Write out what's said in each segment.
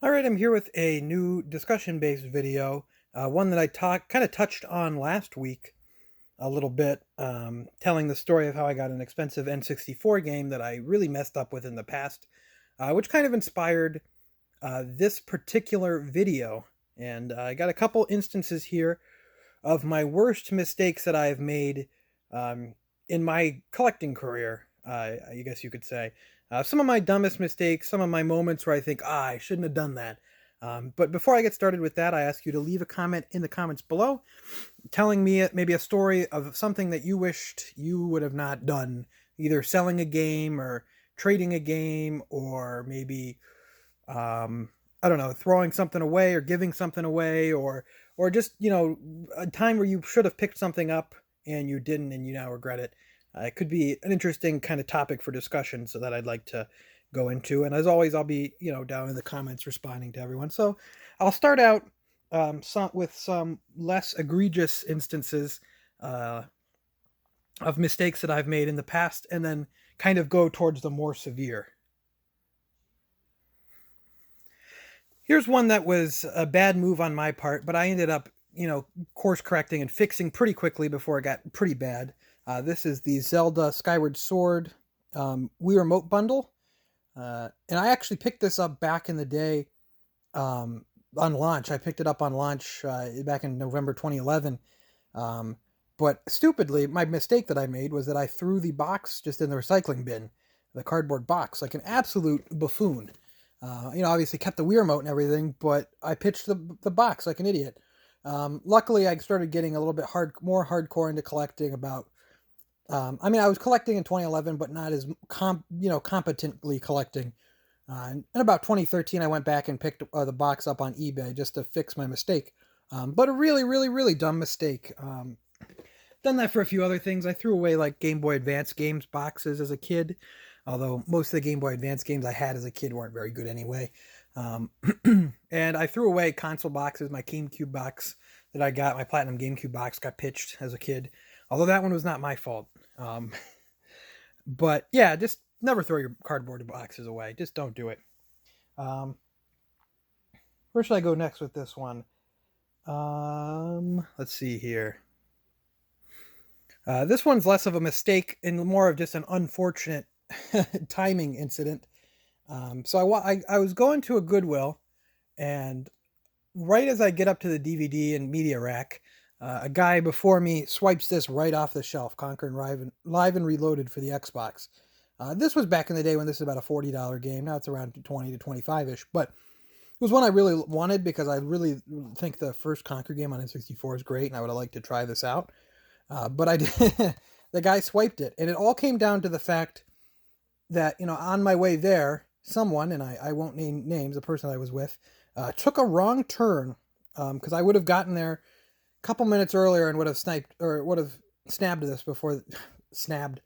All right, I'm here with a new discussion-based video, one that I kind of touched on last week a little bit, telling the story of how I got an expensive N64 game that I really messed up with in the past, which kind of inspired this particular video. And I got a couple instances here of my worst mistakes that I've made in my collecting career, I guess you could say. Some of my dumbest mistakes, some of my moments where I think, I shouldn't have done that. But before I get started with that, I ask you to leave a comment in the comments below telling me maybe a story of something that you wished you would have not done, either selling a game or trading a game, or maybe I don't know, throwing something away or giving something away, or just, a time where you should have picked something up and you didn't and you now regret it. It could be an interesting kind of topic for discussion, so that I'd like to go into. And as always, I'll be, down in the comments responding to everyone. So I'll start out with some less egregious instances uh, of mistakes that I've made in the past, and then kind of go towards the more severe. Here's one that was a bad move on my part, but I ended up, course correcting and fixing pretty quickly before it got pretty bad. This is the Zelda Skyward Sword Wii Remote Bundle. And I actually picked this up back in the day on launch. I picked it up on launch back in November 2011. But stupidly, my mistake that I made was that I threw the box just in the recycling bin, the cardboard box, like an absolute buffoon. Obviously kept the Wii remote and everything, but I pitched the box like an idiot. Luckily, I started getting a little bit more hardcore into collecting about. I was collecting in 2011, but not as competently collecting. In about 2013, I went back and picked the box up on eBay just to fix my mistake. But a really, really, really dumb mistake. Done that for a few other things. I threw away like Game Boy Advance games boxes as a kid, although most of the Game Boy Advance games I had as a kid weren't very good anyway. And I threw away console boxes. My GameCube box that I got, my Platinum GameCube box, got pitched as a kid, although that one was not my fault. But yeah, just never throw your cardboard boxes away. Just don't do it. Um, where should I go next with this one? Let's see here. This one's less of a mistake and more of just an unfortunate timing incident. I was going to a Goodwill, and right as I get up to the DVD and media rack, a guy before me swipes this right off the shelf, Conquer Live and Reloaded for the Xbox. This was back in the day when this was about a $40 game. Now it's around 20 to 25-ish, but it was one I really wanted because I really think the first Conquer game on N64 is great, and I would have liked to try this out. But I did. The guy swiped it, and it all came down to the fact that, on my way there, someone, and I won't name names, the person I was with, took a wrong turn, because I would have gotten there a couple minutes earlier and would have snabbed this before snabbed.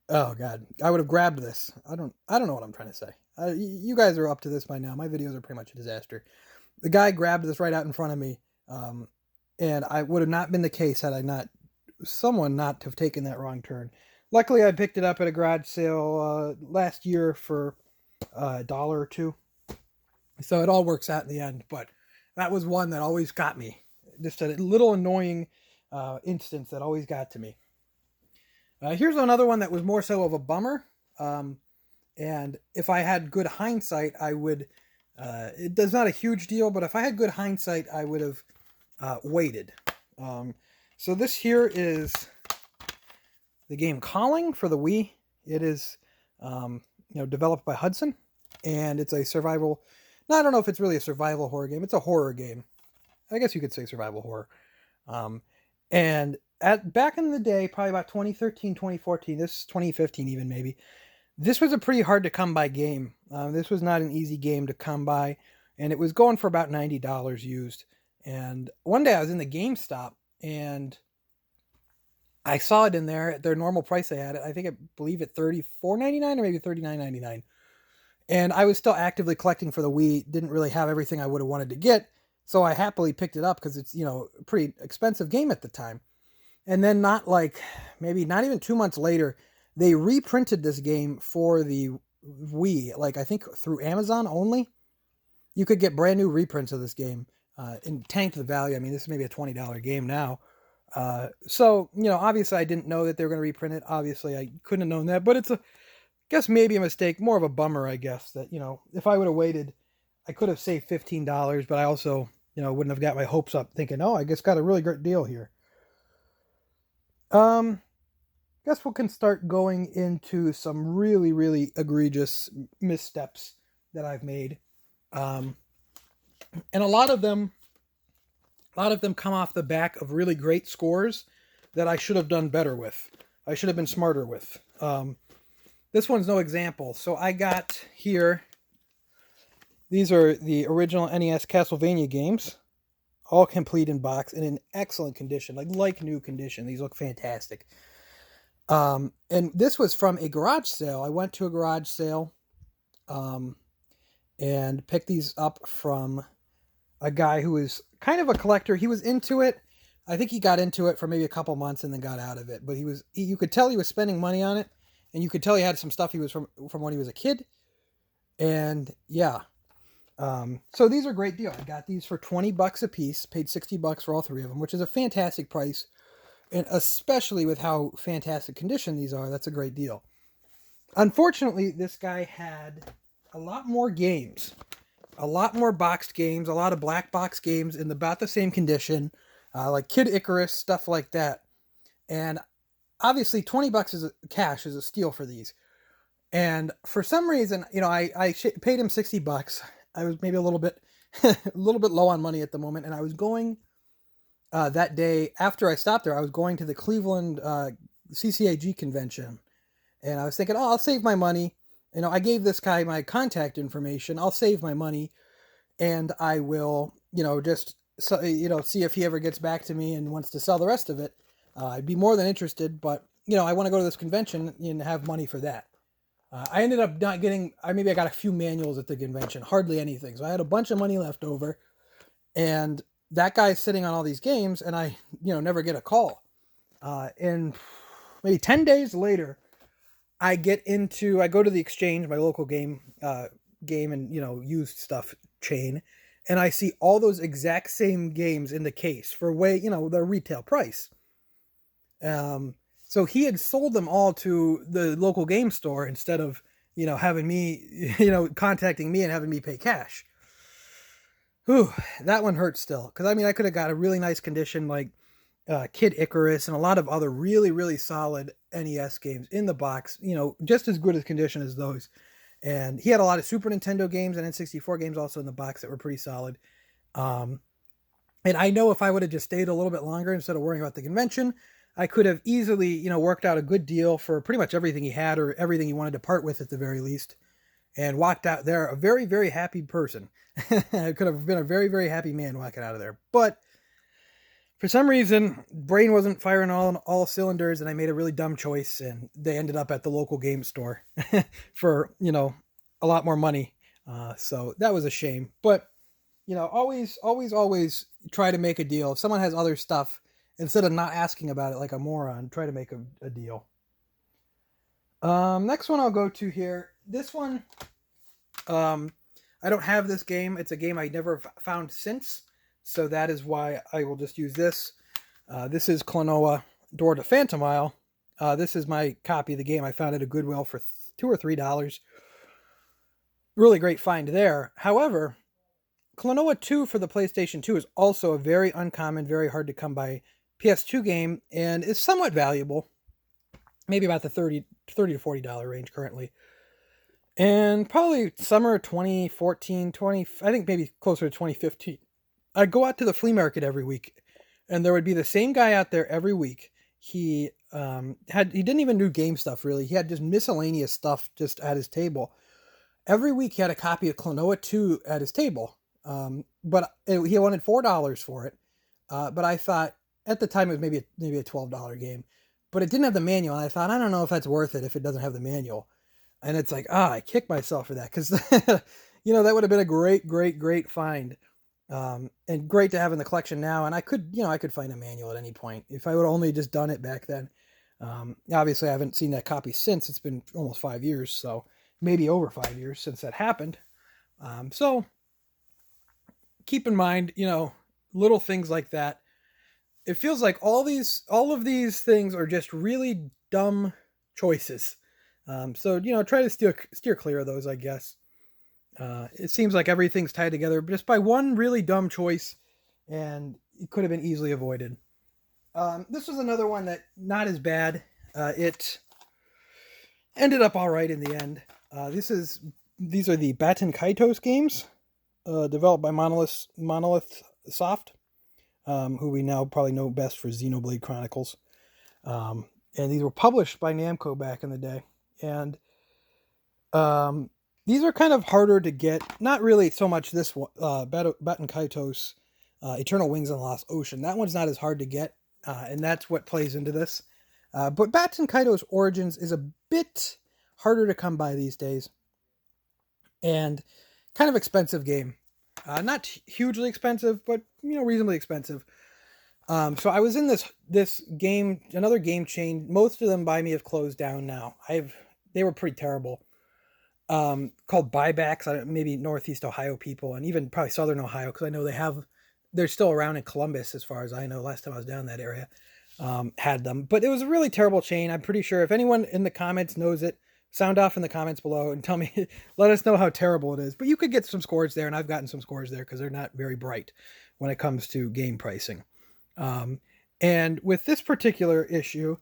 Oh god, I would have grabbed this. I don't know what I'm trying to say. You guys are up to this by now. My videos are pretty much a disaster. The guy grabbed this right out in front of me, and I would have not been the case had I not someone not have taken that wrong turn. Luckily, I picked it up at a garage sale last year for $1 or $2, so it all works out in the end. But that was one that always got me. Just a little annoying instance that always got to me. Here's another one that was more so of a bummer. And if I had good hindsight, I would. It's not a huge deal, but if I had good hindsight, I would have waited. So this here is the game Calling for the Wii. It is, developed by Hudson, and it's a survival. Now, I don't know if it's really a survival horror game. It's a horror game. I guess you could say survival horror. And back in the day, probably about 2013, 2014, this 2015 even maybe, this was a pretty hard to come by game. This was not an easy game to come by, and it was going for about $90 used. And one day I was in the GameStop, and I saw it in there at their normal price. They had it, I believe at $34.99 or maybe $39.99. And I was still actively collecting for the Wii. Didn't really have everything I would have wanted to get, so I happily picked it up because it's, a pretty expensive game at the time. And then not even 2 months later, they reprinted this game for the Wii, like I think through Amazon only. you could get brand new reprints of this game and tank the value. I mean, this is maybe a $20 game now. So, obviously I didn't know that they were going to reprint it. Obviously I couldn't have known that, but it's guess maybe a mistake, more of a bummer, I guess, that, if I would have waited, I could have saved $15, but I also, wouldn't have got my hopes up thinking, oh, I just got a really great deal here. Guess we can start going into some really, really egregious missteps that I've made. And a lot of them come off the back of really great scores that I should have done better with. I should have been smarter with. This one's no example. So I got here, these are the original NES Castlevania games, all complete in box and in excellent condition, like new condition. These look fantastic. And this was from a garage sale. I went to a garage sale and picked these up from a guy who was kind of a collector. He was into it. I think he got into it for maybe a couple months and then got out of it. But you could tell he was spending money on it, and you could tell he had some stuff he was from when he was a kid. And yeah. So these are a great deal. I got these for $20 a piece, paid $60 for all three of them, which is a fantastic price. And especially with how fantastic condition these are, that's a great deal. Unfortunately, this guy had a lot more games, a lot more boxed games, a lot of black box games in about the same condition, like Kid Icarus, stuff like that. And obviously, $20 cash is a steal for these. And for some reason, I paid him $60. I was maybe a little bit low on money at the moment, and I was going. That day, after I stopped there, I was going to the Cleveland CCAG convention. And I was thinking, I'll save my money. I gave this guy my contact information. I'll save my money. And I will, just, see if he ever gets back to me and wants to sell the rest of it. I'd be more than interested. But, I want to go to this convention and have money for that. I ended up not getting, maybe I got a few manuals at the convention. Hardly anything. So I had a bunch of money left over. And that guy's sitting on all these games, and I, never get a call. And maybe 10 days later, I go to the exchange, my local game and, used stuff chain, and I see all those exact same games in the case for the retail price. So he had sold them all to the local game store instead of, having me, contacting me and having me pay cash. Whew, that one hurts still. Because, I could have got a really nice condition like Kid Icarus and a lot of other really, really solid NES games in the box, just as good as condition as those. And he had a lot of Super Nintendo games and N64 games also in the box that were pretty solid. And I know if I would have just stayed a little bit longer instead of worrying about the convention, I could have easily, worked out a good deal for pretty much everything he had or everything he wanted to part with at the very least. And walked out there a very, very happy person. I could have been a very, very happy man walking out of there. But for some reason, brain wasn't firing all cylinders, and I made a really dumb choice, and they ended up at the local game store for, a lot more money. So that was a shame. But, always try to make a deal. If someone has other stuff, instead of not asking about it like a moron, try to make a deal. Next one I'll go to here. This one, I don't have this game. It's a game I never found since, so that is why I will just use this. This is Klonoa Door to Phantomile. This is my copy of the game. I found it at Goodwill for $2 or $3. Really great find there. However, Klonoa 2 for the PlayStation 2 is also a very uncommon, very hard to come by PS2 game, and is somewhat valuable. Maybe about the $30 to $40 range currently. And probably summer 2014, I think maybe closer to 2015. I'd go out to the flea market every week, and there would be the same guy out there every week. He didn't even do game stuff really. He had just miscellaneous stuff just at his table. Every week he had a copy of Klonoa 2 at his table. But he wanted $4 for it. But I thought at the time it was maybe a $12 game, but it didn't have the manual. And I thought, I don't know if that's worth it if it doesn't have the manual. And it's like, I kicked myself for that. Cause that would have been a great, great, great find. And great to have in the collection now. And I could find a manual at any point if I would have only just done it back then. Obviously I haven't seen that copy since. It's been almost 5 years. So maybe over 5 years since that happened. So keep in mind, little things like that. It feels like all of these things are just really dumb choices. So try to steer clear of those, I guess. It seems like everything's tied together just by one really dumb choice, and it could have been easily avoided. This was another one that not as bad. It ended up all right in the end. These are the Batten Kaitos games, developed by Monolith Soft, who we now probably know best for Xenoblade Chronicles. And these were published by Namco back in the day. And these are kind of harder to get. Not really so much this one, Batten Kaitos, Eternal Wings on the Lost Ocean. That one's not as hard to get, and that's what plays into this. But Batten Kaitos Origins is a bit harder to come by these days. And kind of expensive game. Not hugely expensive, but reasonably expensive. So I was in this game, another game chain. Most of them by me have closed down now. They were pretty terrible. Called Buybacks, maybe Northeast Ohio people, and even probably Southern Ohio, because I know they're still around in Columbus, as far as I know. Last time I was down in that area, had them. But it was a really terrible chain. I'm pretty sure if anyone in the comments knows it, sound off in the comments below and tell me, let us know how terrible it is. But you could get some scores there, and I've gotten some scores there because they're not very bright when it comes to game pricing. And with this particular issue,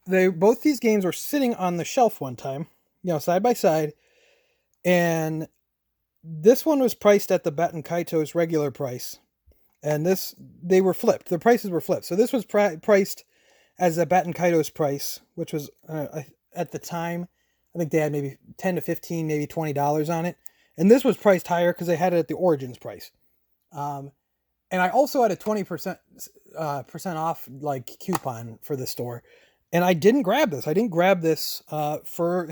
both these games were sitting on the shelf one time, side by side, and this one was priced at the Batten Kaitos regular price, and they were flipped. The prices were flipped. So this was priced as a Batten Kaitos price, which was at the time, I think they had maybe $10 to $15, maybe $20 on it. And this was priced higher because they had it at the Origins price. And I also had a 20% percent off coupon for the store. And I didn't grab this. I didn't grab this for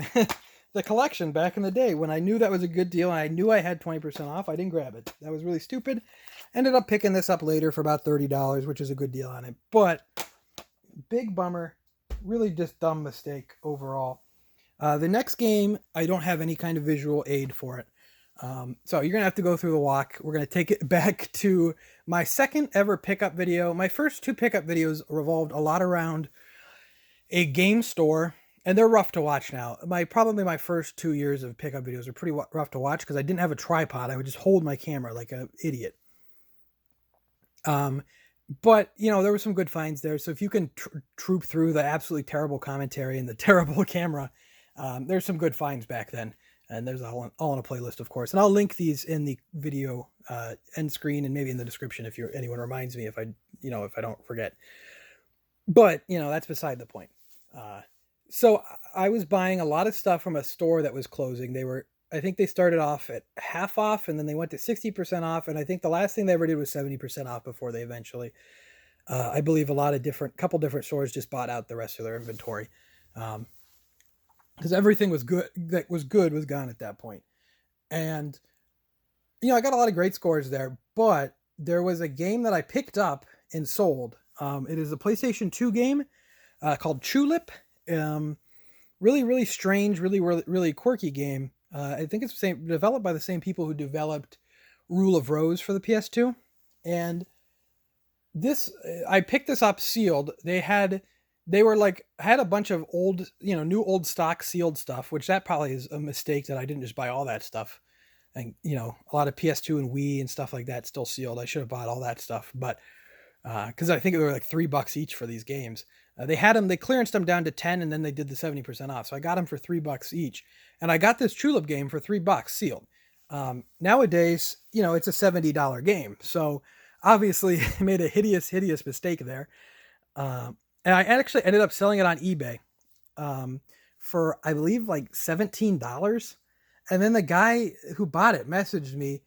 the collection back in the day when I knew that was a good deal and I knew I had 20% off. I didn't grab it. That was really stupid. Ended up picking this up later for about $30, which is a good deal on it. But big bummer. Really just dumb mistake overall. The next game, I don't have any kind of visual aid for it. So you're going to have to go through the walk. We're going to take it back to my second ever pickup video. My first two pickup videos revolved a lot around a game store, and they're rough to watch now. Probably my first 2 years of pickup videos are pretty rough to watch because I didn't have a tripod. I would just hold my camera like an idiot. But, there were some good finds there. So if you can troop through the absolutely terrible commentary and the terrible camera, there's some good finds back then. And there's all in a playlist, of course. And I'll link these in the video end screen and maybe in the description if anyone reminds me if I don't forget. But, that's beside the point. So I was buying a lot of stuff from a store that was closing. I think they started off at half off and then they went to 60% off. And I think the last thing they ever did was 70% off before they eventually, I believe couple different stores just bought out the rest of their inventory. Because everything was good was gone at that point. And, I got a lot of great scores there, but there was a game that I picked up and sold. It is a PlayStation 2 game called Tulip. Really, really strange, really, really, really quirky game. I think it's developed by the same people who developed Rule of Rose for the PS2. And I picked this up sealed. They had a bunch of old, new old stock sealed stuff, which that probably is a mistake that I didn't just buy all that stuff. And, a lot of PS2 and Wii and stuff like that still sealed. I should have bought all that stuff, but, cause I think they were like $3 each for these games. They clearanced them down to 10 and then they did the 70% off. So I got them for $3 each. And I got this Tulip game for $3 sealed. Nowadays, it's a $70 game. So obviously I made a hideous mistake there. And I actually ended up selling it on eBay for, I believe, like $17. And then the guy who bought it messaged me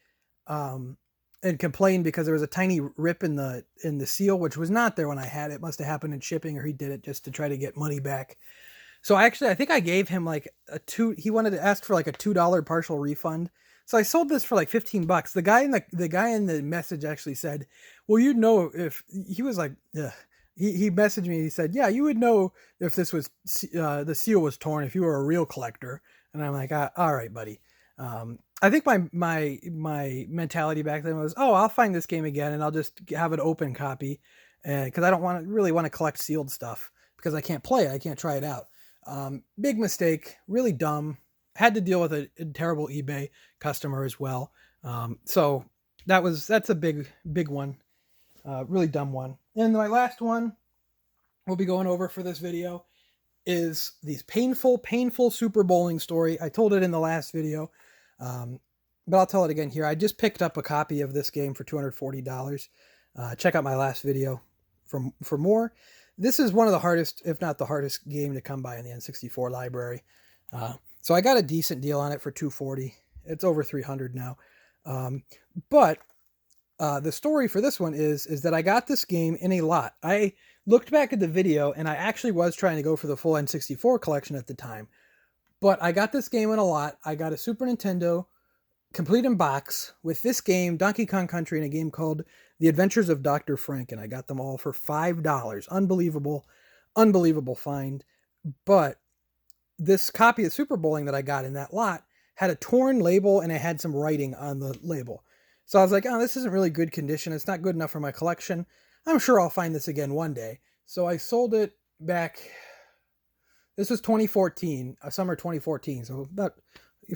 and complained because there was a tiny rip in the seal, which was not there when I had it. It must have happened in shipping, or he did it just to try to get money back. So I think I gave him like he wanted to ask for like a $2 partial refund. So I sold this for like $15. The guy in the message actually said, well, if he was like, ugh. He messaged me. He said, yeah, you would know if this was, the seal was torn if you were a real collector. And I'm like, all right, buddy. I think my mentality back then was, oh, I'll find this game again and I'll just have an open copy, because I don't really want to collect sealed stuff because I can't play it, I can't try it out. Big mistake, really dumb. Had to deal with a terrible eBay customer as well. So that's a big one, really dumb one. And my last one we'll be going over for this video is these painful Super Bowling story. I told it in the last video, but I'll tell it again here. I just picked up a copy of this game for $240. Check out my last video for more. This is one of the hardest, if not the hardest game to come by in the N64 library. So I got a decent deal on it for $240. It's over $300 now. But the story for this one is that I got this game in a lot. I looked back at the video, and I actually was trying to go for the full N64 collection at the time. But I got this game in a lot. I got a Super Nintendo complete in box with this game, Donkey Kong Country, and a game called The Adventures of Dr. Frank, and I got them all for $5. Unbelievable find. But this copy of Super Bowling that I got in that lot had a torn label, and it had some writing on the label. So I was like, oh, this isn't really good condition. It's not good enough for my collection. I'm sure I'll find this again one day. So I sold it back. This was 2014, summer 2014. So about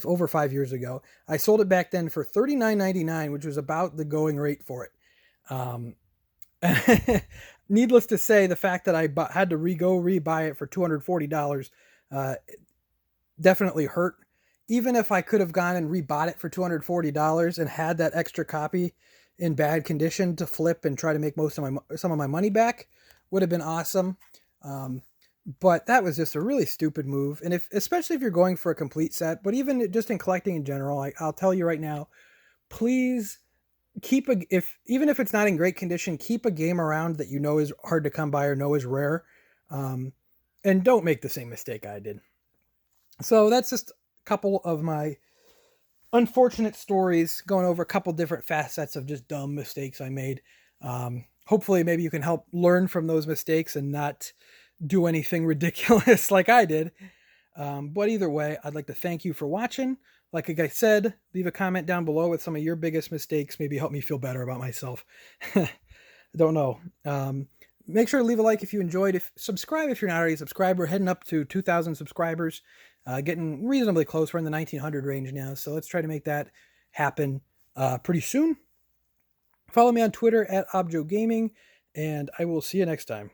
over 5 years ago. I sold it back then for $39.99, which was about the going rate for it. Needless to say, the fact that I had to rebuy it for $240 definitely hurt. Even if I could have gone and rebought it for $240 and had that extra copy in bad condition to flip and try to make some of my money back, would have been awesome. But that was just a really stupid move. And especially if you're going for a complete set, but even just in collecting in general, I'll tell you right now, please keep even if it's not in great condition, keep a game around that you know is hard to come by or know is rare. And don't make the same mistake I did. So that's just a couple of my unfortunate stories, going over a couple different facets of just dumb mistakes I made. Hopefully maybe you can help learn from those mistakes and not do anything ridiculous like I did. But either way, I'd like to thank you for watching. Like I said, leave a comment down below with some of your biggest mistakes. Maybe help me feel better about myself. Don't know. Make sure to leave a like if you enjoyed. Subscribe if you're not already a subscriber. Heading up to 2,000 subscribers. Getting reasonably close. We're in the 1,900 range now. So let's try to make that happen pretty soon. Follow me on Twitter at ObjoGaming. And I will see you next time.